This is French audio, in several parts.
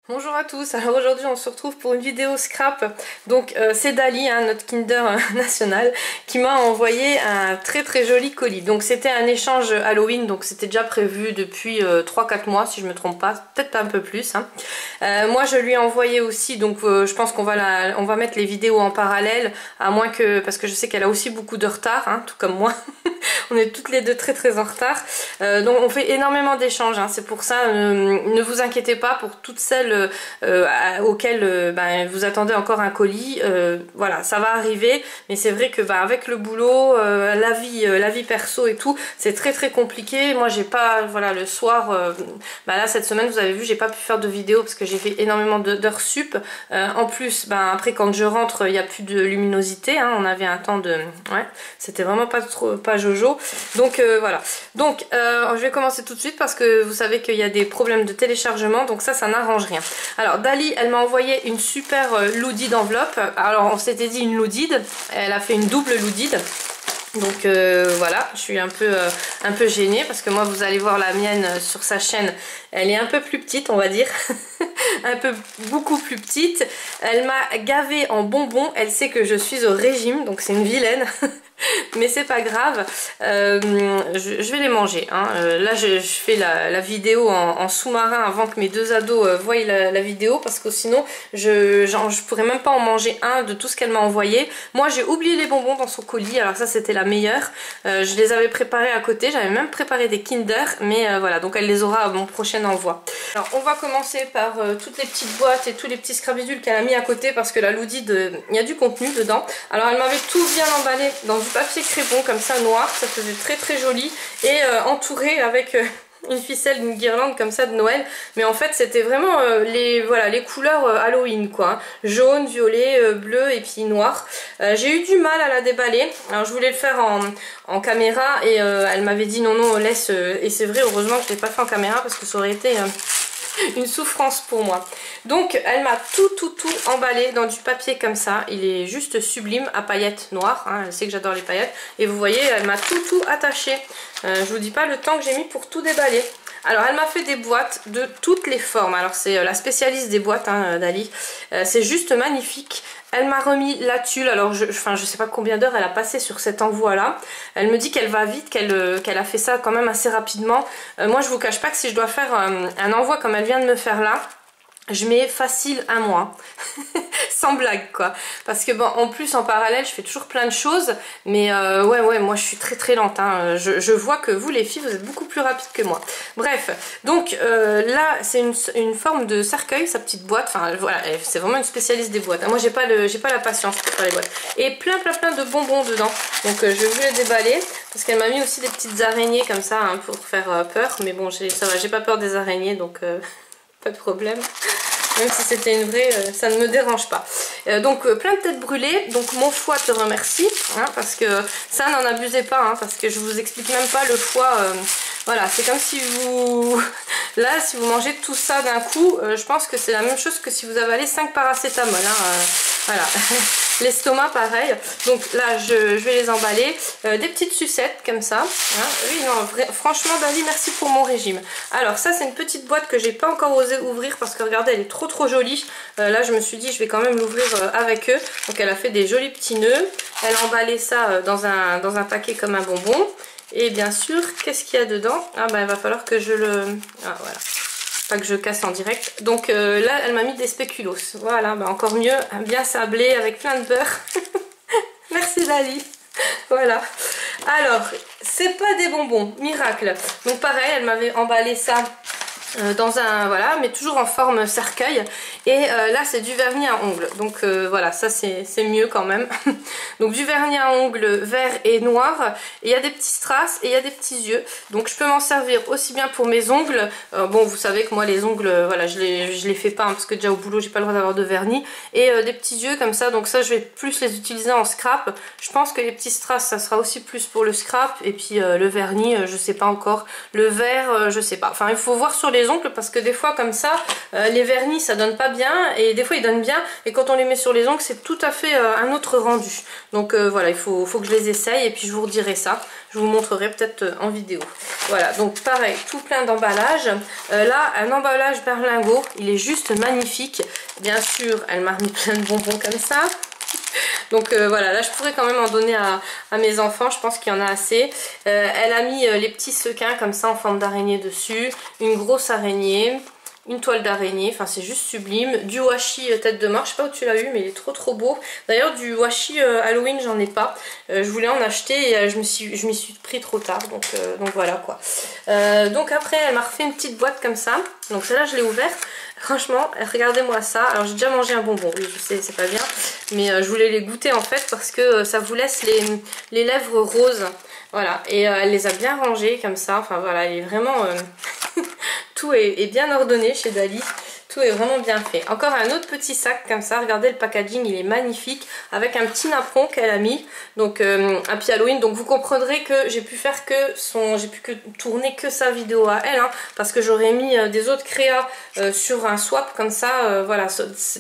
Bonjour à tous, alors aujourd'hui on se retrouve pour une vidéo scrap. Donc c'est Dali, hein, notre Kinder national, qui m'a envoyé un très joli colis. Donc c'était un échange Halloween, donc c'était déjà prévu depuis 3-4 mois si je me trompe pas, peut-être un peu plus. Hein. Moi je lui ai envoyé aussi, donc je pense qu'on va mettre les vidéos en parallèle, à moins que, parce que je sais qu'elle a aussi beaucoup de retard, hein, tout comme moi. On est toutes les deux très en retard. Donc on fait énormément d'échanges, hein. C'est pour ça, ne vous inquiétez pas pour toutes celles auxquelles vous attendez encore un colis. Voilà, ça va arriver, mais c'est vrai que avec le boulot, la vie perso et tout, c'est très compliqué. Moi j'ai pas, voilà, le soir, là cette semaine vous avez vu, j'ai pas pu faire de vidéo parce que j'ai fait énormément d'heures sup. En plus, après quand je rentre, il n'y a plus de luminosité, hein. On avait un temps de... Ouais, c'était vraiment pas jojo. Donc voilà. Donc je vais commencer tout de suite parce que vous savez qu'il y a des problèmes de téléchargement, donc ça n'arrange rien. Alors Dali, elle m'a envoyé une super loodid enveloppe. Alors on s'était dit une loodid, elle a fait une double loodid. Donc voilà, je suis un peu gênée parce que moi vous allez voir la mienne sur sa chaîne, elle est un peu plus petite on va dire, beaucoup plus petite. Elle m'a gavée en bonbons, elle sait que je suis au régime donc c'est une vilaine. Mais c'est pas grave, je vais les manger, hein. Là je fais la vidéo en sous-marin avant que mes deux ados voient la vidéo, parce que sinon je pourrais même pas en manger un de tout ce qu'elle m'a envoyé. Moi j'ai oublié les bonbons dans son colis, alors ça c'était la meilleure. Je les avais préparés à côté, j'avais même préparé des Kinder, mais voilà, donc elle les aura à mon prochain envoi. Alors on va commencer par toutes les petites boîtes et tous les petits scrabidules qu'elle a mis à côté, parce que la loodid, il y a du contenu dedans. Alors elle m'avait tout bien emballé dans du papier crépon comme ça noir, ça faisait très joli, et entouré avec une ficelle, une guirlande comme ça de Noël. Mais en fait c'était vraiment les couleurs Halloween quoi, hein. Jaune, violet, bleu et puis noir. J'ai eu du mal à la déballer, alors je voulais le faire en caméra et elle m'avait dit non laisse, et c'est vrai, heureusement que je l'ai pas fait en caméra parce que ça aurait été une souffrance pour moi. Donc elle m'a tout emballé dans du papier comme ça, il est juste sublime, à paillettes noires, hein. Elle sait que j'adore les paillettes, et vous voyez elle m'a tout attaché. Je vous dis pas le temps que j'ai mis pour tout déballer. Alors elle m'a fait des boîtes de toutes les formes, alors c'est la spécialiste des boîtes, hein, Dali. C'est juste magnifique. Elle m'a remis la tulle, alors je sais pas combien d'heures elle a passé sur cet envoi là. Elle me dit qu'elle va vite, qu'elle a fait ça quand même assez rapidement. Moi je vous cache pas que si je dois faire un envoi comme elle vient de me faire là, je mets facile un mois. Sans blague quoi, parce que bon, en plus en parallèle je fais toujours plein de choses, mais ouais moi je suis très lente, hein. Je vois que vous les filles vous êtes beaucoup plus rapides que moi. Bref, donc là c'est une forme de cercueil, sa petite boîte, enfin voilà, c'est vraiment une spécialiste des boîtes, hein. Moi j'ai pas la patience pour faire les boîtes, et plein de bonbons dedans, donc je vais vous les déballer parce qu'elle m'a mis aussi des petites araignées comme ça, hein, pour faire peur, mais bon ça va, j'ai pas peur des araignées, donc pas de problème. Même si c'était une vraie, ça ne me dérange pas. Donc plein de têtes brûlées. Donc mon foie te remercie, hein, parce que ça n'en abusez pas, hein, parce que je vous explique même pas le foie. Voilà, c'est comme si vous... Là, si vous mangez tout ça d'un coup, je pense que c'est la même chose que si vous avalez 5 paracétamol, hein, voilà. L'estomac pareil. Donc là je vais les emballer, des petites sucettes comme ça, hein. Oui non, franchement Dali, merci pour mon régime. Alors ça c'est une petite boîte que j'ai pas encore osé ouvrir parce que regardez, elle est trop jolie. Là je me suis dit je vais quand même l'ouvrir avec eux. Donc elle a fait des jolis petits nœuds, elle a emballé ça dans un paquet comme un bonbon. Et bien sûr, qu'est-ce qu'il y a dedans? Ah il va falloir que je le... Ah voilà, pas que je casse en direct. Donc là elle m'a mis des spéculoos, voilà, encore mieux, bien sablé avec plein de beurre. Merci Dali. Voilà, alors c'est pas des bonbons miracle, donc pareil elle m'avait emballé ça dans un, voilà, mais toujours en forme cercueil, et là c'est du vernis à ongles, donc voilà, ça c'est mieux quand même. Donc du vernis à ongles vert et noir, et il y a des petits strass et il y a des petits yeux, donc je peux m'en servir aussi bien pour mes ongles. Bon vous savez que moi les ongles, voilà, je les fais pas, hein, parce que déjà au boulot j'ai pas le droit d'avoir de vernis, et des petits yeux comme ça, donc ça je vais plus les utiliser en scrap. Je pense que les petits strass ça sera aussi plus pour le scrap, et puis le vernis je sais pas encore, le vert je sais pas, enfin il faut voir sur les les ongles parce que des fois comme ça les vernis ça donne pas bien et des fois ils donnent bien et quand on les met sur les ongles c'est tout à fait un autre rendu. Donc voilà, il faut que je les essaye et puis je vous redirai ça. Je vous montrerai peut-être en vidéo. Voilà, donc pareil, tout plein d'emballages. Là, un emballage berlingot, il est juste magnifique. Bien sûr, elle m'a remis plein de bonbons comme ça. Donc voilà, là je pourrais quand même en donner à mes enfants, je pense qu'il y en a assez. Elle a mis les petits sequins comme ça en forme d'araignée dessus, une grosse araignée, une toile d'araignée, enfin c'est juste sublime. Du washi tête de mort, je sais pas où tu l'as eu mais il est trop beau. D'ailleurs du washi Halloween j'en ai pas, je voulais en acheter et je m'y suis pris trop tard, donc voilà quoi. Donc après elle m'a refait une petite boîte comme ça, donc celle-là je l'ai ouverte. Franchement, regardez-moi ça. Alors j'ai déjà mangé un bonbon, oui je sais c'est pas bien, mais je voulais les goûter en fait parce que ça vous laisse les lèvres roses. Voilà, et elle les a bien rangées comme ça, enfin voilà, elle est vraiment... tout est bien ordonné chez Dali. Tout est vraiment bien fait. Encore un autre petit sac comme ça. Regardez le packaging, il est magnifique. Avec un petit napperon qu'elle a mis. Donc Happy Halloween. Donc vous comprendrez que j'ai pu faire j'ai pu tourner que sa vidéo à elle. Hein, parce que j'aurais mis des autres créas sur un swap comme ça. Voilà.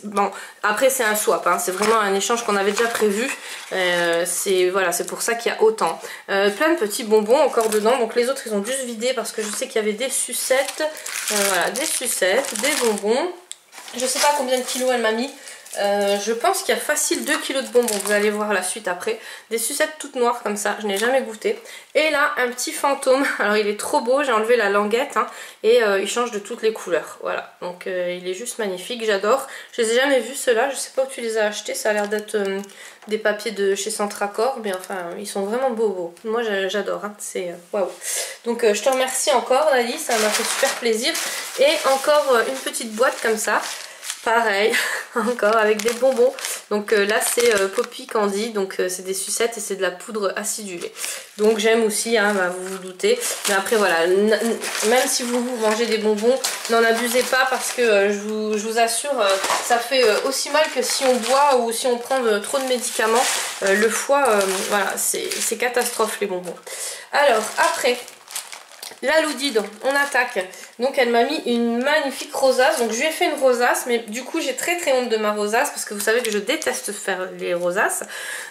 Bon, après c'est un swap. Hein, c'est vraiment un échange qu'on avait déjà prévu. Voilà, c'est pour ça qu'il y a autant. Plein de petits bonbons encore dedans. Donc les autres ils ont dû se vider parce que je sais qu'il y avait des sucettes. Voilà, des sucettes, des bonbons. Je sais pas combien de kilos elle m'a mis. Je pense qu'il y a facile 2 kilos de bonbons. Vous allez voir la suite après. Des sucettes toutes noires comme ça. Je n'ai jamais goûté. Et là, un petit fantôme. Alors il est trop beau. J'ai enlevé la languette. Hein, et il change de toutes les couleurs. Voilà. Donc il est juste magnifique. J'adore. Je les ai jamais vus ceux-là. Je sais pas où tu les as achetés. Ça a l'air d'être des papiers de chez Centracor. Mais enfin, ils sont vraiment beaux. Moi j'adore. Hein, c'est waouh. Donc je te remercie encore Dali. Ça m'a fait super plaisir. Et encore une petite boîte comme ça. Pareil, encore avec des bonbons. Donc là c'est Poppy Candy, donc c'est des sucettes et c'est de la poudre acidulée. Donc j'aime aussi, hein, bah, vous vous doutez. Mais après voilà, même si vous mangez des bonbons, n'en abusez pas parce que je vous assure, ça fait aussi mal que si on boit ou si on prend trop de médicaments. Le foie, voilà, c'est catastrophe les bonbons. Alors après... La Loudide, on attaque. Donc elle m'a mis une magnifique rosace. Donc je lui ai fait une rosace, mais du coup j'ai très honte de ma rosace parce que vous savez que je déteste faire les rosaces.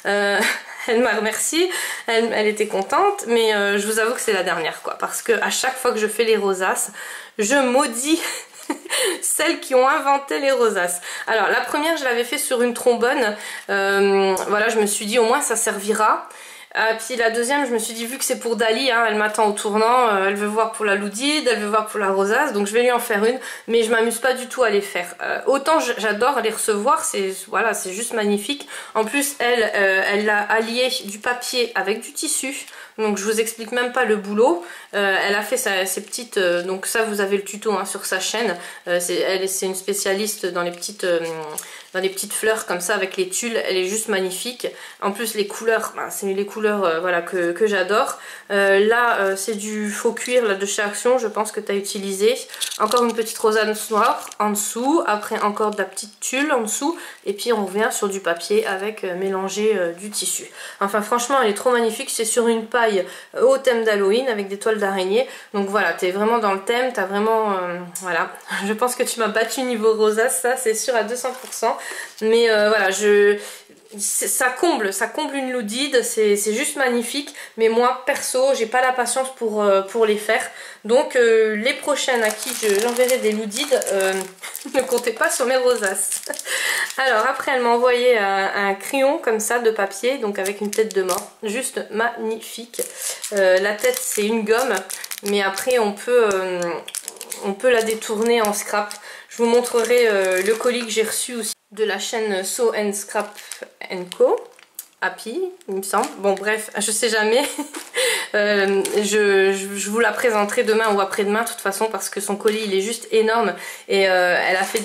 Elle m'a remercié, elle était contente, mais je vous avoue que c'est la dernière quoi. Parce que à chaque fois que je fais les rosaces, je maudis celles qui ont inventé les rosaces. Alors la première je l'avais fait sur une trombone. Voilà, je me suis dit au moins ça servira. Puis la deuxième, je me suis dit, vu que c'est pour Dali, hein, elle m'attend au tournant, elle veut voir pour la Loudide, elle veut voir pour la rosace, donc je vais lui en faire une, mais je m'amuse pas du tout à les faire. Autant j'adore les recevoir, voilà, c'est juste magnifique. En plus, elle a allié du papier avec du tissu, donc je vous explique même pas le boulot. Elle a fait ses petites, donc ça vous avez le tuto hein, sur sa chaîne. C'est une spécialiste dans les petites fleurs comme ça avec les tulles, elle est juste magnifique. En plus les couleurs, bah, c'est les couleurs voilà, que j'adore. Là c'est du faux cuir là, de chez Action, je pense que tu as utilisé. Encore une petite rosace noire en dessous, après encore de la petite tulle en dessous. Et puis on revient sur du papier avec mélangé du tissu. Enfin franchement elle est trop magnifique, c'est sur une paille au thème d'Halloween avec des toiles d'araignée. Donc voilà, tu es vraiment dans le thème, tu as vraiment... voilà, je pense que tu m'as battu niveau rosace, ça c'est sûr à 200%. Mais voilà, ça comble une Loudide, c'est juste magnifique. Mais moi perso, j'ai pas la patience pour les faire. Donc les prochaines à qui j'enverrai des Loudides, ne comptez pas sur mes rosaces. Alors après elle m'a envoyé un crayon comme ça de papier, donc avec une tête de mort, juste magnifique. La tête c'est une gomme, mais après on peut la détourner en scrap. Je vous montrerai le colis que j'ai reçu aussi de la chaîne Sew and Scrap Co. Happy, il me semble. Bon bref, je sais jamais. Je vous la présenterai demain ou après-demain de toute façon parce que son colis il est juste énorme et elle a fait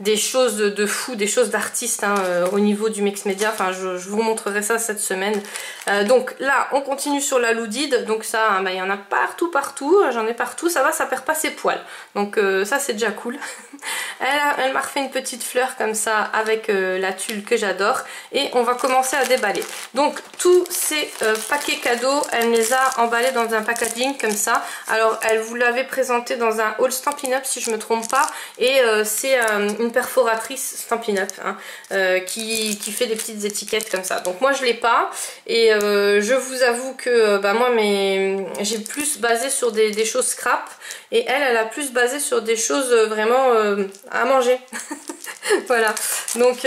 des choses de fou, des choses d'artiste hein, au niveau du mix média. Enfin je vous montrerai ça cette semaine. Donc là on continue sur la Loudide. Donc ça bah, y en a partout, j'en ai partout. Ça va, ça perd pas ses poils. Donc ça c'est déjà cool. Elle m'a refait une petite fleur comme ça avec la tulle que j'adore. Et on va commencer à déballer. Donc tous ces paquets cadeaux, elle me les a emballés dans un packaging comme ça. Alors elle vous l'avait présenté dans un haul Stampin' Up si je me trompe pas. Et c'est une perforatrice Stampin' Up hein, qui fait des petites étiquettes comme ça. Donc moi je l'ai pas. Et je vous avoue que moi j'ai plus basé sur des choses scrap. Et elle a plus basé sur des choses vraiment à manger. Voilà, donc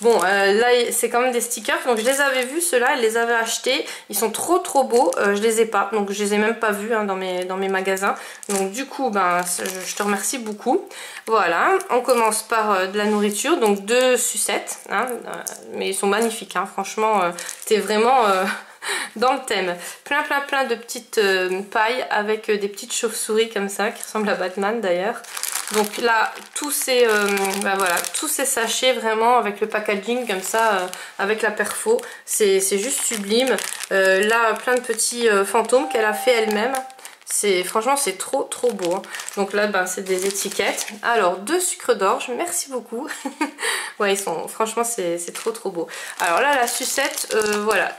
bon là c'est quand même des stickers, donc je les avais vus ceux-là, elle les avait achetés, ils sont trop beaux, je les ai pas, donc je les ai même pas vus hein, dans mes magasins, donc du coup je te remercie beaucoup. Voilà, on commence par de la nourriture, donc 2 sucettes, hein, mais ils sont magnifiques, hein, franchement c'était vraiment... dans le thème, plein de petites pailles avec des petites chauves-souris comme ça qui ressemblent à Batman d'ailleurs. Donc là tous ces voilà, tous ces sachets vraiment avec le packaging comme ça avec la perfo, c'est juste sublime. Là plein de petits fantômes qu'elle a fait elle-même. Franchement c'est trop beau hein. Donc là c'est des étiquettes. Alors 2 sucres d'orge, merci beaucoup. Ouais, franchement c'est trop beau. Alors là la sucette, voilà,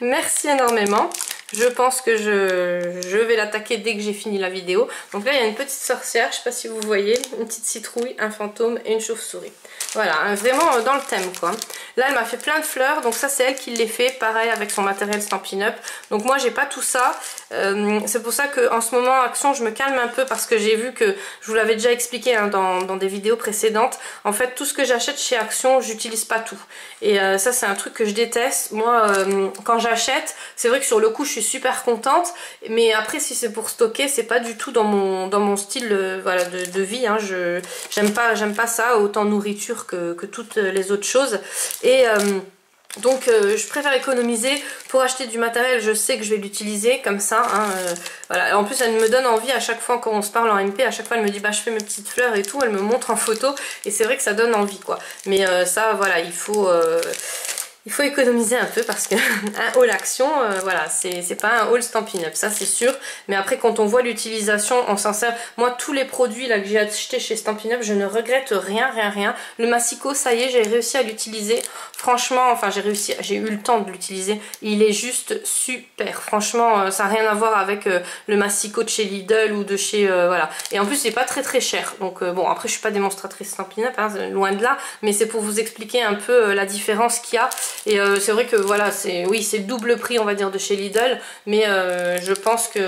merci énormément. Je pense que je vais l'attaquer dès que j'ai fini la vidéo. Donc là il y a une petite sorcière, je sais pas si vous voyez, une petite citrouille, un fantôme et une chauve-souris. Voilà, vraiment dans le thème quoi. Là elle m'a fait plein de fleurs, donc ça c'est elle qui les fait, pareil avec son matériel Stampin' Up. Donc moi j'ai pas tout ça, c'est pour ça qu'en ce moment Action je me calme un peu parce que j'ai vu que, je vous l'avais déjà expliqué hein, dans des vidéos précédentes, en fait tout ce que j'achète chez Action j'utilise pas tout. Et ça c'est un truc que je déteste, moi quand j'achète, c'est vrai que sur le coup je suis super contente, mais après si c'est pour stocker c'est pas du tout dans mon style voilà, de vie, hein. J'aime pas ça, autant nourriture que toutes les autres choses. Et donc je préfère économiser pour acheter du matériel, je sais que je vais l'utiliser comme ça hein, voilà. Et en plus elle me donne envie à chaque fois quand on se parle en MP, à chaque fois elle me dit je fais mes petites fleurs et tout, elle me montre en photo et c'est vrai que ça donne envie quoi. Mais ça voilà, il faut économiser un peu parce que un haul Action, voilà, c'est pas un haul Stampin' Up, ça c'est sûr. Mais après quand on voit l'utilisation, on s'en sert. Moi tous les produits là que j'ai achetés chez Stampin' Up, je ne regrette rien. Le Massico, ça y est, j'ai réussi à l'utiliser. Franchement, enfin j'ai eu le temps de l'utiliser. Il est juste super. Franchement, ça n'a rien à voir avec le Massico de chez Lidl ou de chez voilà. Et en plus c'est pas très cher. Donc bon, après je suis pas démonstratrice Stampin' Up, hein, loin de là, mais c'est pour vous expliquer un peu la différence qu'il y a. Et c'est vrai que voilà, c'est le double prix on va dire de chez Lidl, mais je pense que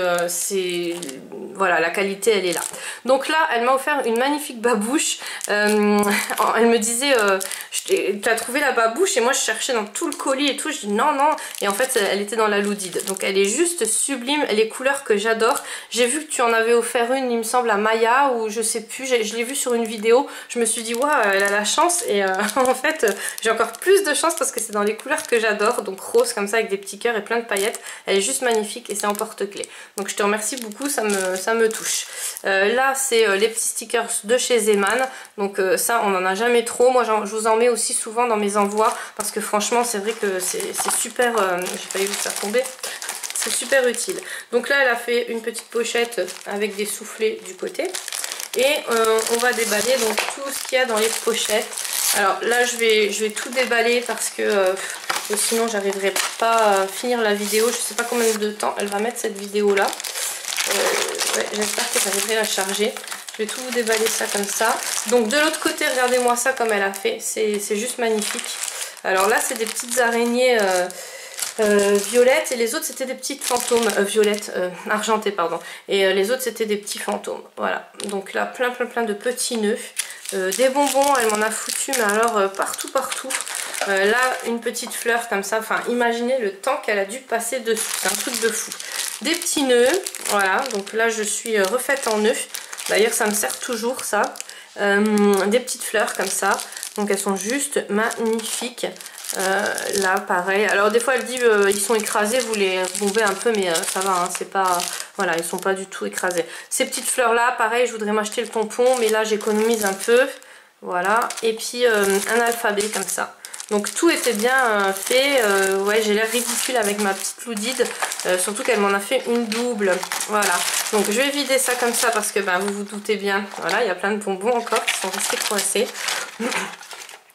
voilà, la qualité elle est là. Donc là elle m'a offert une magnifique babouche. Elle me disait t'as trouvé la babouche, et moi je cherchais dans tout le colis et tout, je dis non, et en fait elle était dans la Loudide. Donc elle est juste sublime, les couleurs que j'adore. J'ai vu que tu en avais offert une il me semble à Maya, ou je sais plus, je l'ai vu sur une vidéo, je me suis dit waouh, elle a la chance. Et en fait j'ai encore plus de chance parce que c'est dans les couleurs que j'adore, donc rose comme ça avec des petits cœurs et plein de paillettes. Elle est juste magnifique et c'est en porte-clés. Donc je te remercie beaucoup, ça me touche. Là c'est les petits stickers de chez Zeman. Donc ça on en a jamais trop. Moi je vous en mets aussi souvent dans mes envois parce que franchement c'est vrai que c'est super, j'ai pas eu ça tomber. C'est super utile. Donc là elle a fait une petite pochette avec des soufflets du côté. Et on va déballer donc tout ce qu'il y a dans les pochettes. Alors là je vais tout déballer parce que sinon j'arriverai pas à finir la vidéo. Je sais pas combien de temps elle va mettre cette vidéo là. Ouais, j'espère que j'arriverai à la charger. Je vais tout vous déballer ça comme ça. Donc de l'autre côté, regardez-moi ça comme elle a fait. C'est juste magnifique. Alors là c'est des petites araignées violettes, et les autres c'était des petites fantômes violettes, argentées pardon, et les autres c'était des petits fantômes. Voilà, donc là plein de petits nœuds, des bonbons, elle m'en a foutu mais alors partout. Là une petite fleur comme ça, enfin imaginez le temps qu'elle a dû passer dessus, c'est un truc de fou. Des petits nœuds, voilà, donc là je suis refaite en nœuds, d'ailleurs ça me sert toujours ça. Des petites fleurs comme ça, donc elles sont juste magnifiques. Là pareil, alors des fois elle dit ils sont écrasés, vous les bombez un peu, mais ça va hein, c'est pas, voilà, ils sont pas du tout écrasés. Ces petites fleurs là pareil, je voudrais m'acheter le tampon mais là j'économise un peu, voilà. Et puis un alphabet comme ça, Donc tout était bien fait. Ouais, j'ai l'air ridicule avec ma petite Loudide, surtout qu'elle m'en a fait une double. Voilà, donc je vais vider ça comme ça parce que ben, vous vous doutez bien, voilà, il y a plein de bonbons encore qui sont restés coincés.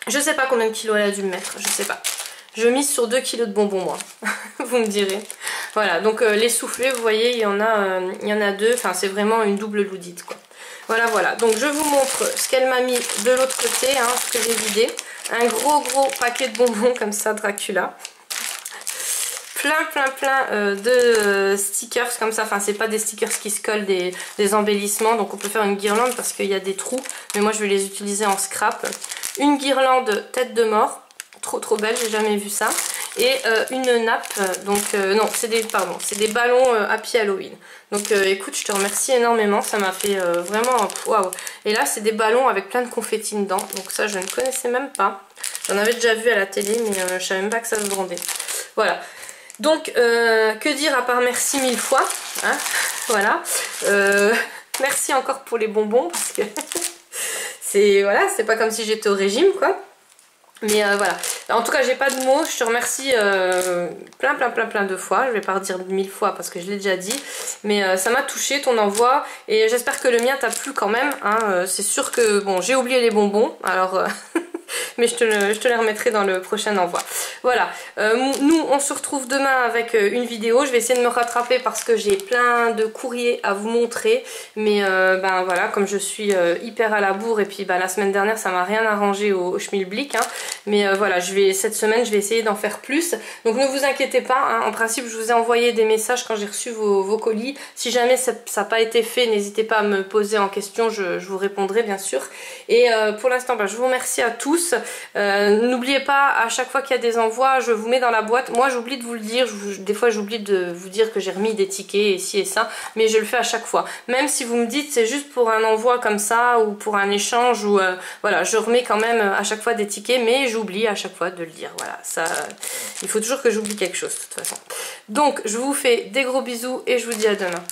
Je sais pas combien de kilos elle a dû me mettre, je sais pas. Je mise sur 2 kilos de bonbons moi, vous me direz. Voilà, donc les soufflés, vous voyez, il y en a 2, enfin c'est vraiment une double Loudide quoi. Voilà, voilà, donc je vous montre ce qu'elle m'a mis de l'autre côté, hein, ce que j'ai vidé. Un gros paquet de bonbons comme ça, Dracula. Plein de stickers comme ça, enfin c'est pas des stickers qui se collent, des embellissements, donc on peut faire une guirlande parce qu'il y a des trous, mais moi je vais les utiliser en scrap. Une guirlande tête de mort, trop belle, j'ai jamais vu ça, et une nappe, donc non c'est des ballons Happy Halloween. Donc écoute, je te remercie énormément, ça m'a fait vraiment waouh. Et là c'est des ballons avec plein de confettis dedans, donc ça je ne connaissais même pas, j'en avais déjà vu à la télé mais je savais même pas que ça se vendait. Voilà. Donc, que dire à part merci 1000 fois, hein, voilà. Merci encore pour les bonbons, parce que voilà, c'est pas comme si j'étais au régime, quoi. Mais voilà, en tout cas j'ai pas de mots, je te remercie plein de fois, je vais pas redire 1000 fois parce que je l'ai déjà dit, mais ça m'a touché ton envoi et j'espère que le mien t'a plu quand même, hein. C'est sûr que bon j'ai oublié les bonbons, alors mais je te les remettrai dans le prochain envoi. Voilà, nous on se retrouve demain avec une vidéo, je vais essayer de me rattraper parce que j'ai plein de courriers à vous montrer, mais ben voilà, comme je suis hyper à la bourre et puis ben, la semaine dernière ça m'a rien arrangé au schmilblick, hein. Mais voilà, cette semaine je vais essayer d'en faire plus, donc ne vous inquiétez pas, hein. En principe je vous ai envoyé des messages quand j'ai reçu vos colis, si jamais ça n'a pas été fait, n'hésitez pas à me poser en question, je vous répondrai bien sûr. Et pour l'instant ben, je vous remercie à tous. N'oubliez pas, à chaque fois qu'il y a des envois, je vous mets dans la boîte. Moi j'oublie de vous le dire, des fois j'oublie de vous dire que j'ai remis des tickets et ci et ça, mais je le fais à chaque fois. Même si vous me dites c'est juste pour un envoi comme ça ou pour un échange, ou voilà, je remets quand même à chaque fois des tickets, mais j'oublie à chaque fois de le dire. Voilà, ça, il faut toujours que j'oublie quelque chose de toute façon. Donc je vous fais des gros bisous et je vous dis à demain.